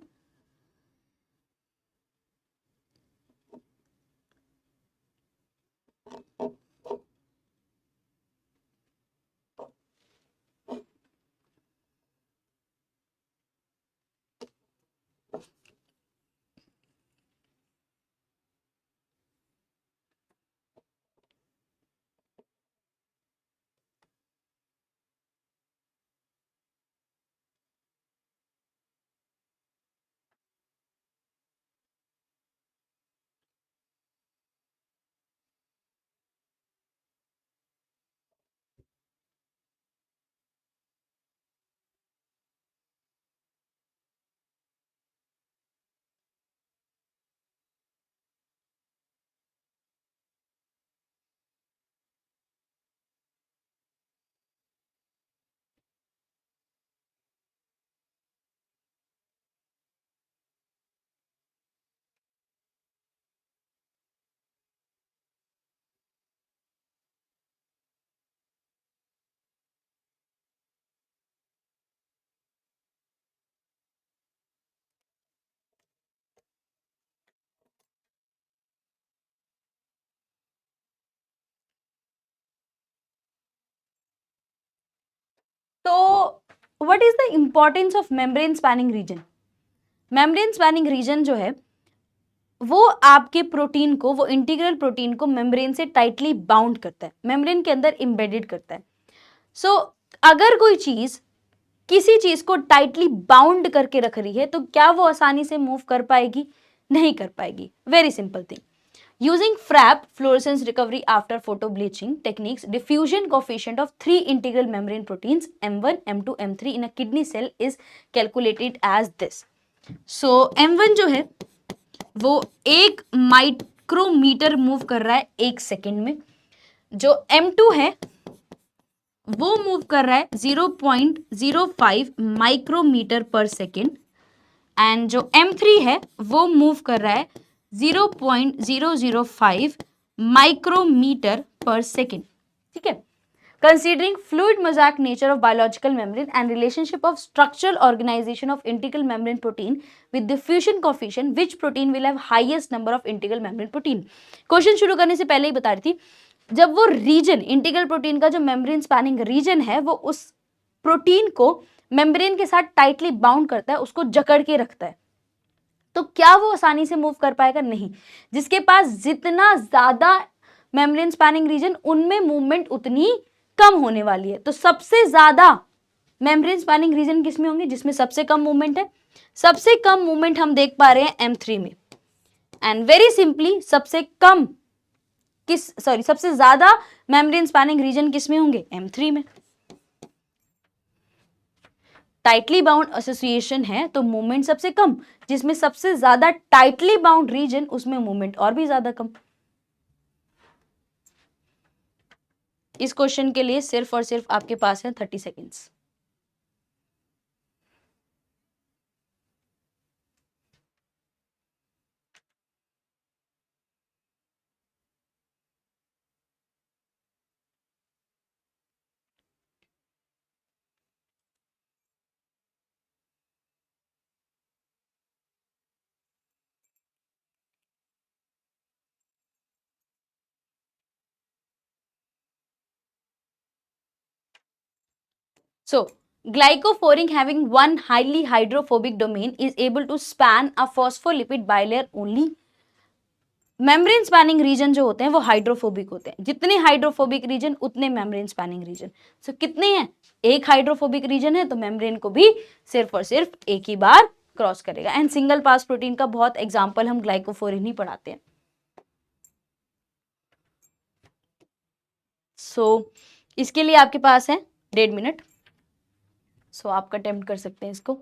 What is the importance of membrane spanning region? Membrane spanning region जो है वो आपके प्रोटीन को, वो इंटीग्रल प्रोटीन को मेम्ब्रेन से टाइटली बाउंड करता है, मेम्ब्रेन के अंदर एम्बेडेड करता है। सो अगर कोई चीज किसी चीज को टाइटली बाउंड करके रख रही है तो क्या वो आसानी से मूव कर पाएगी? नहीं कर पाएगी। Very simple thing. Using FRAP, fluorescence recovery after photo-bleaching techniques, diffusion coefficient of three integral membrane proteins M1, M2, M3 in a kidney cell is calculated as this. So M1 जो है वो 1 micrometer move कर रहा है 1 second में। जो M2 है वो मूव कर रहा है 0.05 माइक्रोमीटर पर सेकेंड, एंड जो M3 है वो मूव कर रहा है 0.005 माइक्रोमीटर पर सेकेंड। ठीक है। Considering fluid mosaic nature of biological membrane and relationship of structural organisation of integral membrane protein with diffusion coefficient, which protein will have highest number of integral membrane protein. Question शुरू करने से पहले ही बता रही थी, जब वो रीजन, इंटीग्रल प्रोटीन का जो मेम्ब्रेन स्पैनिंग रीजन है, वो उस प्रोटीन को मेम्ब्रेन के साथ टाइटली बाउंड करता है, उसको जकड़ के रखता है, तो क्या वो आसानी से मूव कर पाएगा? नहीं। जिसके पास जितना ज्यादा मेम्ब्रेन स्पैनिंग रीजन, उनमें मूवमेंट उतनी कम होने वाली है। तो सबसे ज्यादा मेम्ब्रेन स्पैनिंग रीजन किसमें होंगे? जिसमें सबसे कम मूवमेंट है। सबसे कम मूवमेंट हम देख पा रहे हैं M3 में, एंड वेरी सिंपली सबसे ज्यादा मेम्ब्रेन स्पैनिंग रीजन किसमें होंगे? M3 में। टाइटली बाउंड एसोसिएशन है तो मूवमेंट सबसे कम, जिसमें सबसे ज्यादा टाइटली बाउंड रीजन, उसमें मूवमेंट और भी ज्यादा कम। इस क्वेश्चन के लिए सिर्फ और सिर्फ आपके पास है 30 seconds. So, glycophorin having one highly hydrophobic domain is able to span a phospholipid bilayer only. Membrane spanning region जो होते हैं वो हाइड्रोफोबिक होते हैं। जितने हाइड्रोफोबिक रीजन उतने मेम्ब्रेन स्पैनिंग रीजन। सो कितने हैं? एक हाइड्रोफोबिक रीजन है तो मेम्ब्रेन को भी सिर्फ और सिर्फ एक ही बार क्रॉस करेगा। एंड सिंगल पास प्रोटीन का बहुत एग्जाम्पल हम ग्लाइकोफोरिन ही पढ़ाते हैं। सो इसके लिए आपके पास है 1.5 मिनट। सो आप अटेम्प्ट कर सकते हैं इसको।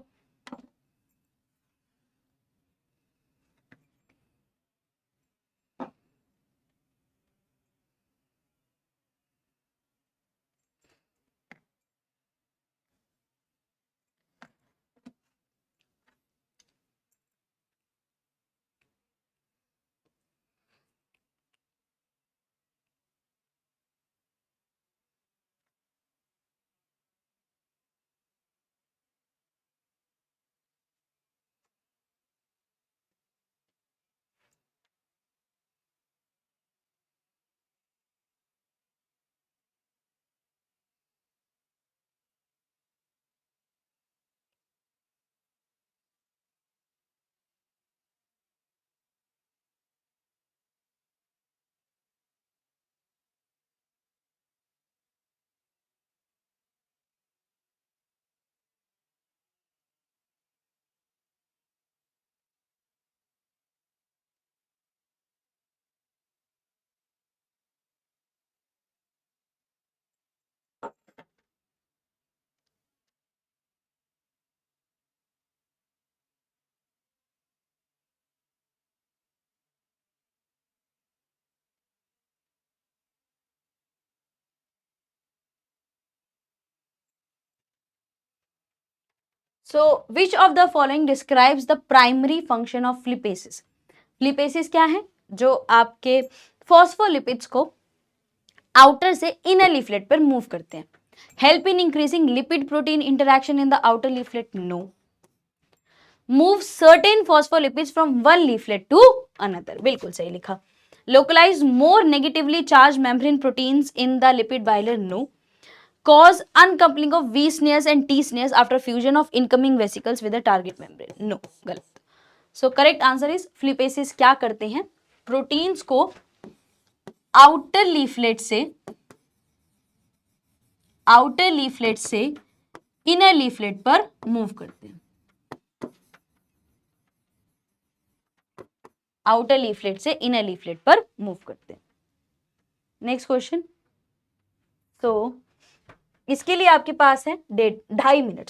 So, which of the following describes the primary function of lipases? लिपेसिस क्या है? जो आपके फॉस्फोलिपिड्स को आउटर से इनर लीफलेट पर मूव करते हैं। Help in increasing lipid protein interaction in the outer leaflet? No. Move certain phospholipids from one leaflet to another? बिल्कुल सही लिखा। Localise more negatively charge membrane proteins in the lipid bilayer? No. cause uncoupling of V snares and T snares after fusion of incoming vesicles with the target membrane. No, गलत. So correct answer is फ्लिपेसिस क्या करते हैं, proteins को outer leaflet से inner leaflet पर move करते हैं, outer leaflet से इनर लीफलेट पर मूव करते हैं. Next question. तो इसके लिए आपके पास है 2.5 minute.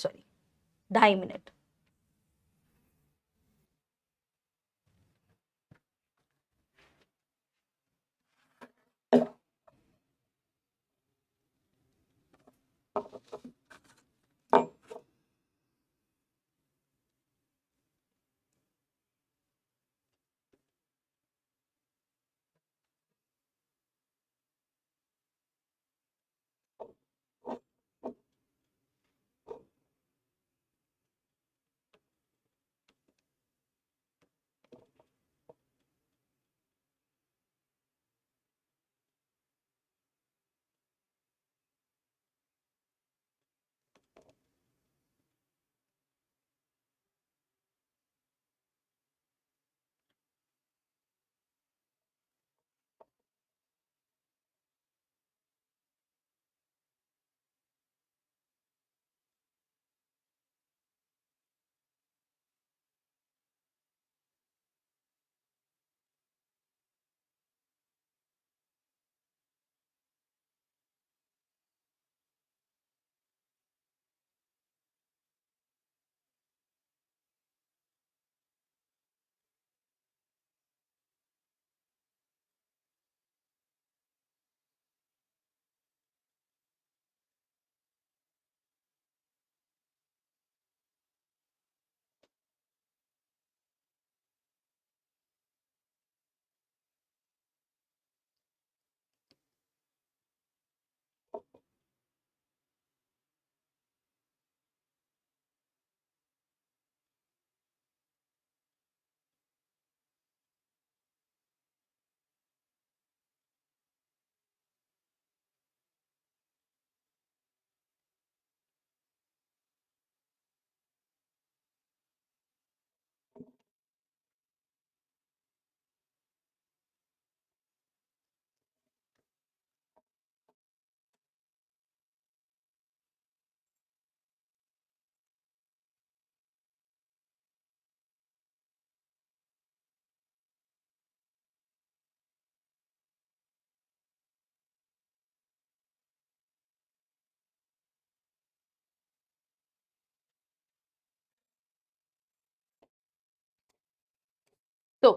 So,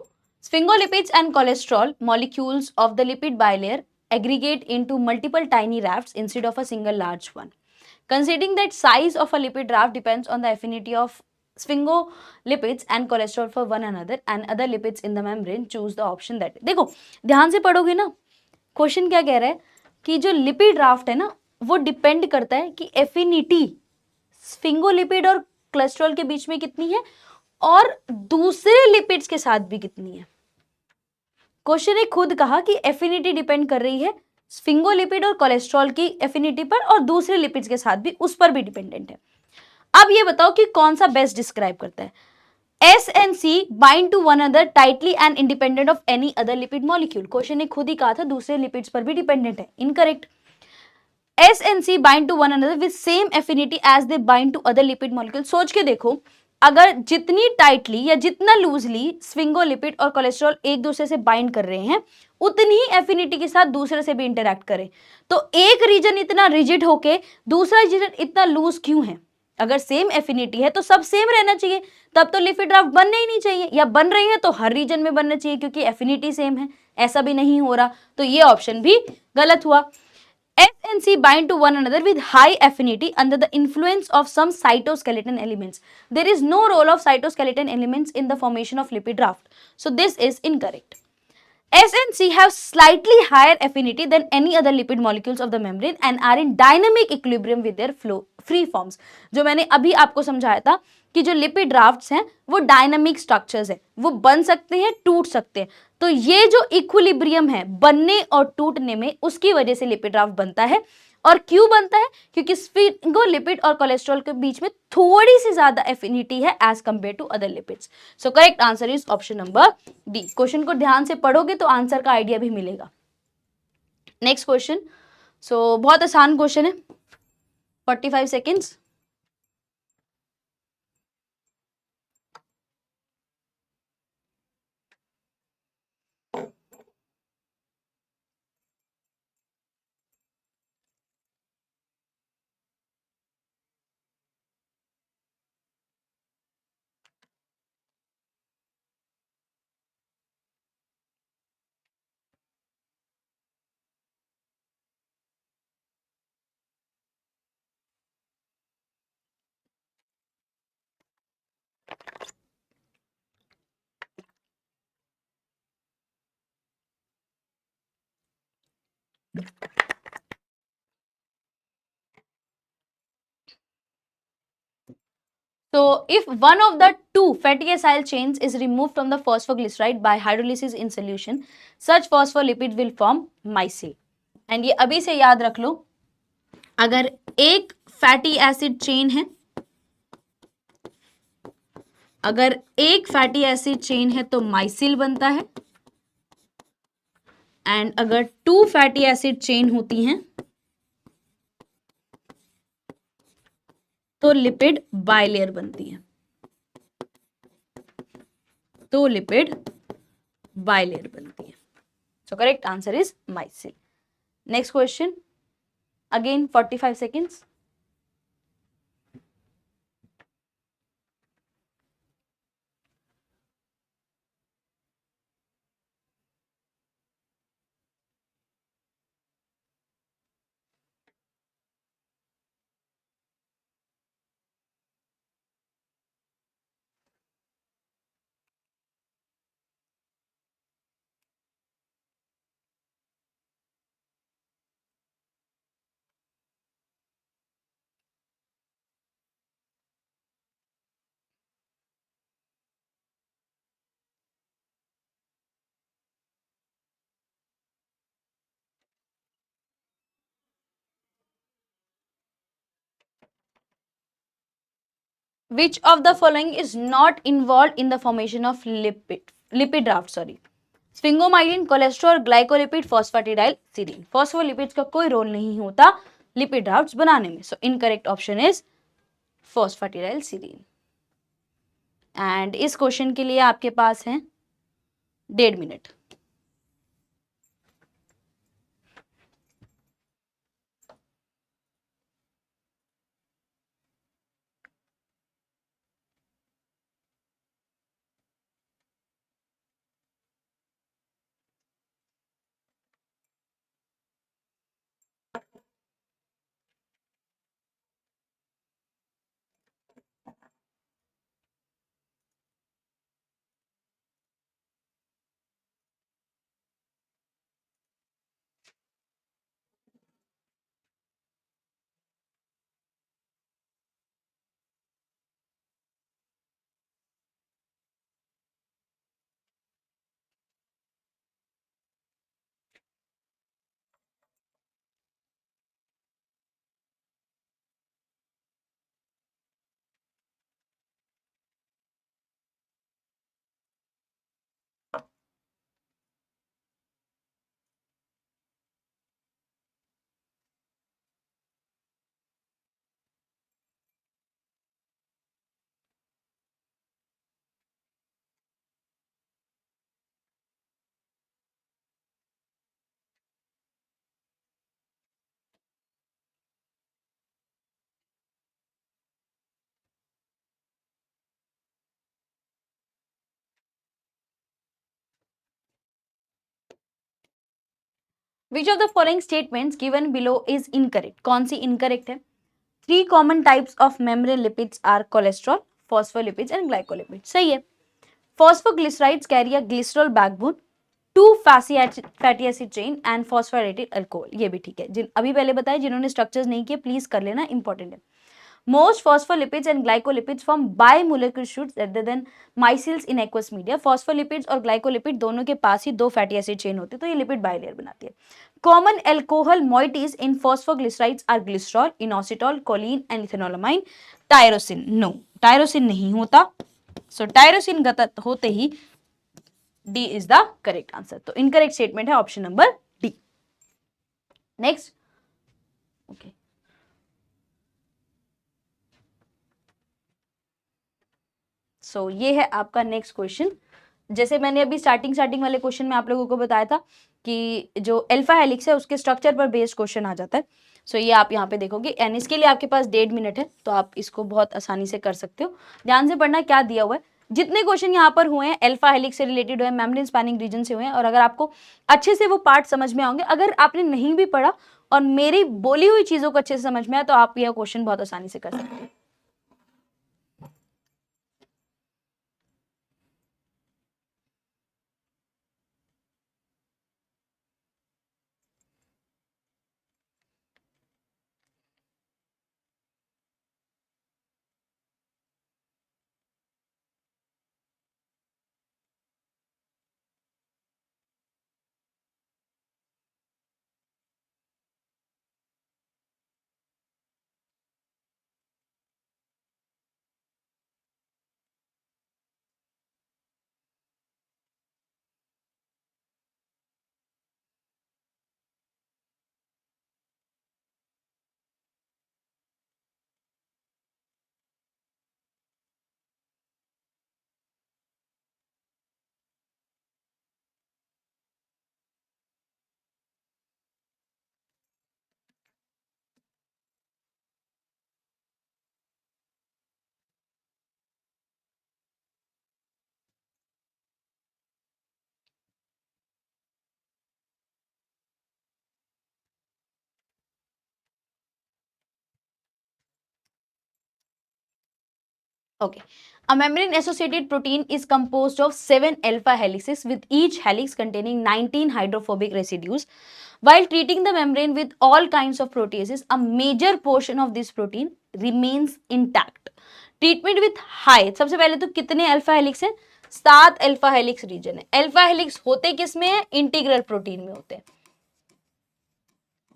sphingolipids and cholesterol molecules of the lipid bilayer aggregate into multiple tiny rafts instead of a single large one. Considering that size of a lipid raft depends on the affinity of sphingolipids and cholesterol for one another and other lipids in the membrane, choose the option that. देखो ध्यान से पढ़ोगे ना, question क्या कह रहा है कि जो लिपिड राफ्ट है ना वो डिपेंड करता है कि एफिनिटी स्फिंगोलिपिड और कोलेस्ट्रॉल के बीच में कितनी है और दूसरे लिपिड्स के साथ भी कितनी है. क्वेश्चन ने खुद कहा कि एफिनिटी डिपेंड कर रही है स्फिंगोलिपिड और कोलेस्ट्रॉल की एफिनिटी पर और दूसरे लिपिड्स के साथ भी उस पर भी डिपेंडेंट है. अब ये बताओ कि कौन सा बेस्ट डिस्क्राइब करता है. S and C bind to one another tightly and independent of any other lipid molecule. Question ने खुद ही कहा था दूसरे लिपिड्स पर भी डिपेंडेंट है. Incorrect. S and C bind to one another with same affinity as they bind to other lipid molecules. सोच के देखो, अगर जितनी टाइटली या जितना लूजली स्फिंगोलिपिड और कोलेस्ट्रॉल एक दूसरे से बाइंड कर रहे हैं उतनी ही एफिनिटी के साथ दूसरे से भी इंटरैक्ट करें, तो एक रीजन इतना रिजिड होके दूसरा रीजन इतना लूज क्यों है. अगर सेम एफिनिटी है तो सब सेम रहना चाहिए, तब तो लिपिड राफ्ट बनने ही नहीं चाहिए, या बन रही है तो हर रीजन में बनना चाहिए क्योंकि एफिनिटी सेम है. ऐसा भी नहीं हो रहा, तो ये ऑप्शन भी गलत हुआ. S and C bind to one another with high affinity under the influence of some cytoskeleton elements. There is no role of cytoskeleton elements in the formation of lipid raft. So this is incorrect. S and C have slightly higher affinity than any other lipid molecules of the membrane and are in dynamic equilibrium with their flow free forms. जो मैंने अभी आपको समझाया था कि जो lipid drafts हैं वो डायनामिक स्ट्रक्चर्स हैं, वो बन सकते हैं, टूट सकते हैं. तो ये जो इक्विलिब्रियम है बनने और टूटने में, उसकी वजह से लिपिड ड्राफ्ट बनता है. और क्यों बनता है? क्योंकि स्फिंगोलिपिड और कोलेस्ट्रॉल के बीच में थोड़ी सी ज्यादा एफिनिटी है as compare to other lipids. So correct answer is option number D. Question को ध्यान से पढ़ोगे तो आंसर का आइडिया भी मिलेगा। नेक्स्ट क्वेश्चन, सो बहुत आसान क्वेश्चन है, 45 seconds. So, if one of the two fatty acyl chains is removed from the phosphoglyceride by hydrolysis in solution, such phospholipid will form micelle. And ये अभी से याद रख लो, अगर एक फैटी एसिड चेन है, अगर एक फैटी एसिड चेन है तो माइसिल बनता है, एंड अगर टू फैटी एसिड चेन होती हैं तो लिपिड बाइलेयर बनती है, तो लिपिड बाइलेयर बनती है। So correct answer is micelle. Next question, again 45 seconds. Which of the following is not involved in the formation of lipid raft? Sphingomyelin, cholesterol, glycolipid, phosphatidyl serine. Phospholipids का कोई role नहीं होता lipid rafts बनाने में। So incorrect option is phosphatidyl serine. And इस question के लिए आपके पास है 1.5 minute. Which of the following statements given below is incorrect? कौन सी incorrect है? 3 common types of membrane lipids are cholesterol, phospholipids and glycolipids. सही है। Phosphoglycerides carry a glycerol backbone, 2 fatty acid chain and phosphorylated alcohol. ये भी ठीक है। अभी पहले बताया, जिन्होंने स्ट्रक्चर्स नहीं किए प्लीज कर लेना, इंपॉर्टेंट है। Most phospholipids and glycolipids form bimolecular sheets rather than micelles in aqueous media. Phospholipids और glycolipid दोनों के पास ही दो फैटी एसिड चेन होती है, तो ये लिपिड बाइलेयर बनाती है. Common alcohol moieties in phosphoglycerides are glycerol, inositol, choline and ethanolamine. Tyrosine, no, tyrosine नहीं होता. So tyrosine गलत होते ही D is the correct answer. तो incorrect statement है option number D. Next. Okay. सो ये है आपका नेक्स्ट क्वेश्चन. जैसे मैंने अभी स्टार्टिंग वाले क्वेश्चन में आप लोगों को बताया था कि जो अल्फा हेलिक्स है उसके स्ट्रक्चर पर बेस्ड क्वेश्चन आ जाता है. सो ये आप यहाँ पे देखोगे एंड इसके लिए आपके पास 1.5 मिनट है, तो आप इसको बहुत आसानी से कर सकते हो. ध्यान से पढ़ना क्या दिया हुआ है. जितने क्वेश्चन यहाँ पर हुए हैं अल्फा हेलिक्स से रिलेटेड हुए, मेम्ब्रेन स्पैनिंग रीजन से हुए हैं, और अगर आपको अच्छे से वो पार्ट समझ में आएंगे, अगर आपने नहीं भी पढ़ा और मेरी बोली हुई चीजों को अच्छे से समझ में आया, तो आप यह क्वेश्चन बहुत आसानी से कर सकते हो. Okay. A membrane associated protein is composed of 7 alpha helices with each helix containing 19 hydrophobic residues. While treating the membrane with all kinds of proteases, a major portion of this protein remains intact. Treatment with high, सबसे पहले तो कितने alpha helix हैं? 7 alpha helix reason है. Alpha helix होते किस में है? इंटीग्रल प्रोटीन में होते हैं.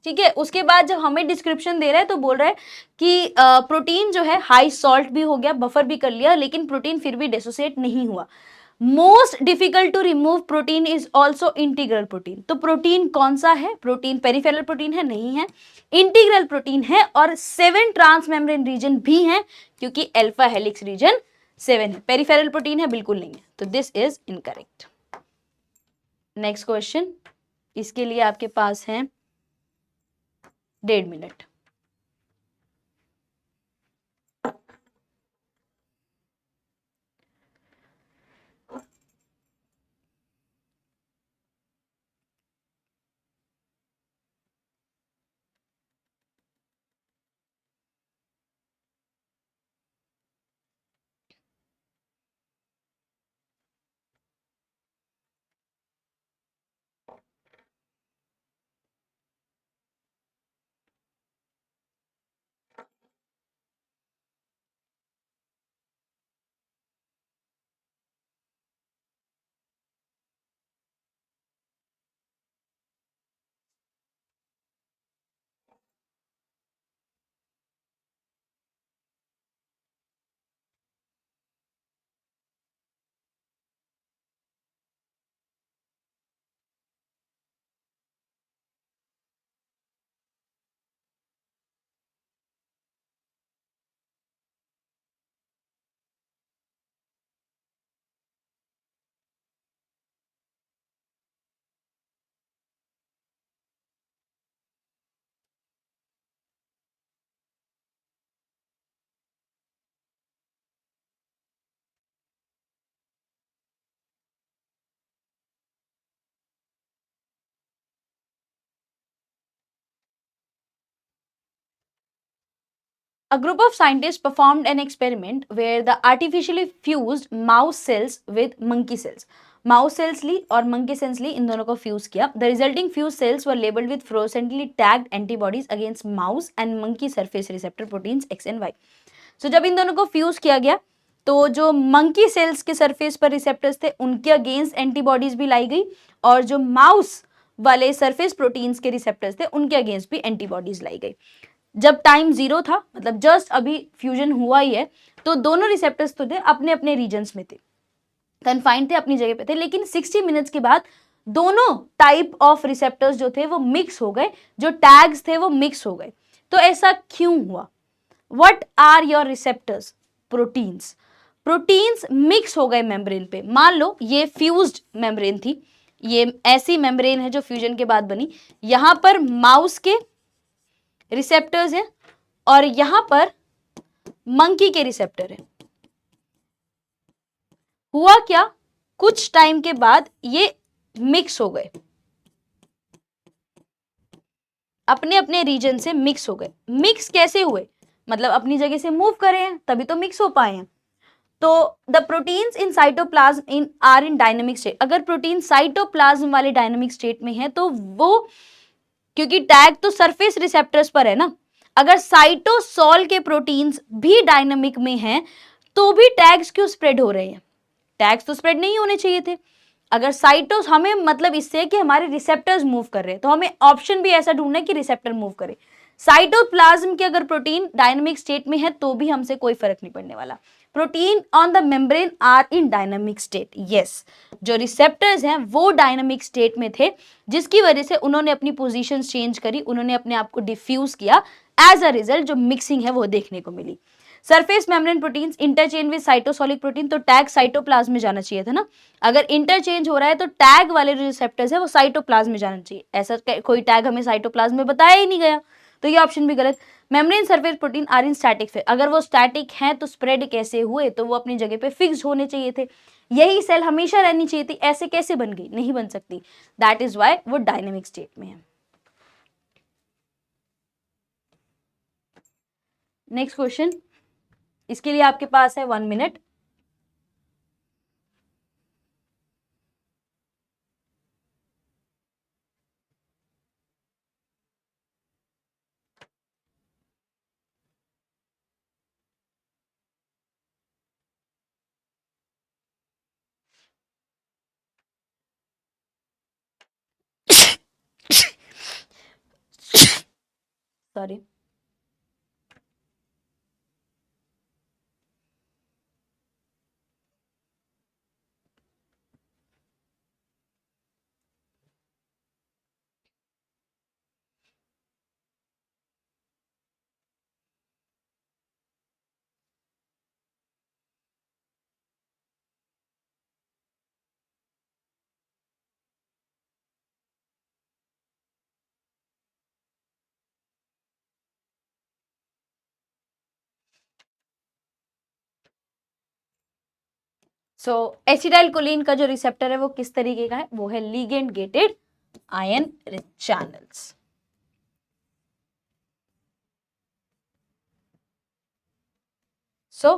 ठीक है. उसके बाद जब हमें डिस्क्रिप्शन दे रहा है तो बोल रहा है कि प्रोटीन जो है हाई सॉल्ट भी हो गया, बफर भी कर लिया, लेकिन प्रोटीन फिर भी डिसोसिएट नहीं हुआ. Most difficult to remove protein is also integral protein. तो प्रोटीन कौन सा है? प्रोटीन पेरिफेरल प्रोटीन है? नहीं है, इंटीग्रल प्रोटीन है. और 7 ट्रांस मेम्ब्रेन रीजन भी है क्योंकि अल्फा हेलिक्स रीजन 7 है. पेरिफेरल प्रोटीन है? बिल्कुल नहीं है. तो this is incorrect. Next question, इसके लिए आपके पास है 1.5 minute. A group of scientists performed an experiment where the artificially fused mouse cells with monkey cells mouse cells ली और मंकी सेल्स ली, इन दोनों को फ्यूज किया। The resulting fuse cells were labelled with fluorescently tagged antibodies against mouse and monkey surface receptor proteins X and Y. So जब इन दोनों को फ्यूज किया गया तो जो मंकी सेल्स के सरफेस पर रिसेप्टर्स थे उनके अगेंस्ट एंटीबॉडीज भी लाई गई, और जो माउस वाले सरफेस प्रोटीन्स के रिसेप्टर्स थे उनके अगेंस्ट भी एंटीबॉडीज लाई गई। जब टाइम 0 था, मतलब जस्ट अभी फ्यूजन हुआ ही है, तो दोनों रिसेप्टर्स तो थे अपने अपने रीजन्स में थे, कन्फाइंड थे, अपनी जगह पे थे, लेकिन 60 मिनट्स के बाद दोनों टाइप ऑफ रिसेप्टर्स जो थे वो मिक्स हो गए, जो टैग्स थे वो मिक्स हो गए। तो ऐसा क्यों हुआ? What are your receptors? Proteins. Proteins mix हो गए मेम्ब्रेन पे। मान लो ये फ्यूज्ड मेम्ब्रेन थी, ये ऐसी मेम्ब्रेन है जो फ्यूजन के बाद बनी, यहां पर माउस के रिसेप्टर्स हैं और यहां पर मंकी के रिसेप्टर हैं। हुआ क्या, कुछ टाइम के बाद ये मिक्स हो गए, अपने अपने रीजन से मिक्स हो गए। मिक्स कैसे हुए? मतलब अपनी जगह से मूव करे हैं तभी तो मिक्स हो पाए हैं। तो the proteins in cytoplasm in are in dynamic state. अगर प्रोटीन साइटोप्लाज्म वाले डायनेमिक स्टेट में है तो वो, क्योंकि टैग तो सरफेस रिसेप्टर्स पर है ना, अगर साइटोसॉल के प्रोटीन्स भी डायनेमिक में हैं तो भी टैग्स क्यों स्प्रेड हो रहे हैं? टैग्स तो स्प्रेड नहीं होने चाहिए थे। अगर साइटोस, हमें मतलब इससे कि हमारे रिसेप्टर्स मूव कर रहे हैं, तो हमें ऑप्शन भी ऐसा ढूंढना है कि रिसेप्टर मूव करे। साइटोप्लाज्म के अगर प्रोटीन डायनेमिक स्टेट में है तो भी हमसे कोई फर्क नहीं पड़ने वाला। Protein on the membrane are in dynamic state. Yes, जो रिसेप्टर्स हैं वो डायनेमिक स्टेट में थे, जिसकी वजह से उन्होंने अपनी पोजीशन चेंज करी, उन्होंने अपने आप को डिफ्यूज किया। एज अ रिजल्ट जो मिक्सिंग है वो देखने को मिली। Surface membrane proteins interchange with cytosolic protein, तो टैग साइटोप्लाज्म में जाना चाहिए था ना। अगर इंटरचेंज हो रहा है तो टैग वाले जो रिसेप्टर्स है वो साइटोप्लाज्म में जाना चाहिए। ऐसा कोई टैग हमें साइटोप्लाज्म में बताया ही नहीं गया, तो ये ऑप्शन भी गलत। Membrane surface protein are in static phase. अगर वो स्टैटिक हैं तो स्प्रेड कैसे हुए? तो वो अपनी जगह पे फिक्स्ड होने चाहिए थे, यही सेल हमेशा रहनी चाहिए थी, ऐसे कैसे बन गई? नहीं बन सकती। दैट इज वाई वो डायनेमिक स्टेट में है। नेक्स्ट क्वेश्चन, इसके लिए आपके पास है 1 मिनट। सॉरी। सो एसिटाइल कोलिन का जो रिसेप्टर है वो किस तरीके का है? वो है ligand gated ion rich channels. So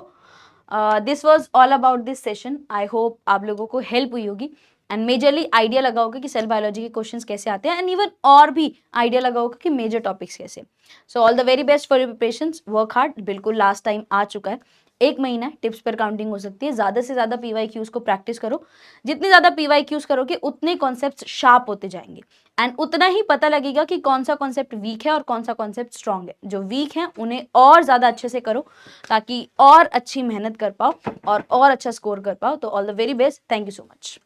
this was all about this session. I hope आप लोगों को हेल्प हुई होगी एंड मेजरली आइडिया लगा होगा कि सेल बायोलॉजी के क्वेश्चंस कैसे आते हैं, एंड इवन और भी आइडिया लगा होगा कि मेजर टॉपिक्स कैसे। So all the very best for your preparations. Work hard. बिल्कुल लास्ट टाइम आ चुका है, 1 महीना टिप्स पर काउंटिंग हो सकती है। ज़्यादा से ज़्यादा PYQs को प्रैक्टिस करो। जितने ज़्यादा PYQs करोगे उतने कॉन्सेप्ट शार्प होते जाएंगे, एंड उतना ही पता लगेगा कि कौन सा कॉन्सेप्ट वीक है और कौन सा कॉन्सेप्ट स्ट्रांग है। जो वीक है उन्हें और ज़्यादा अच्छे से करो ताकि और अच्छी मेहनत कर पाओ और अच्छा स्कोर कर पाओ। तो all the very best. Thank you so much.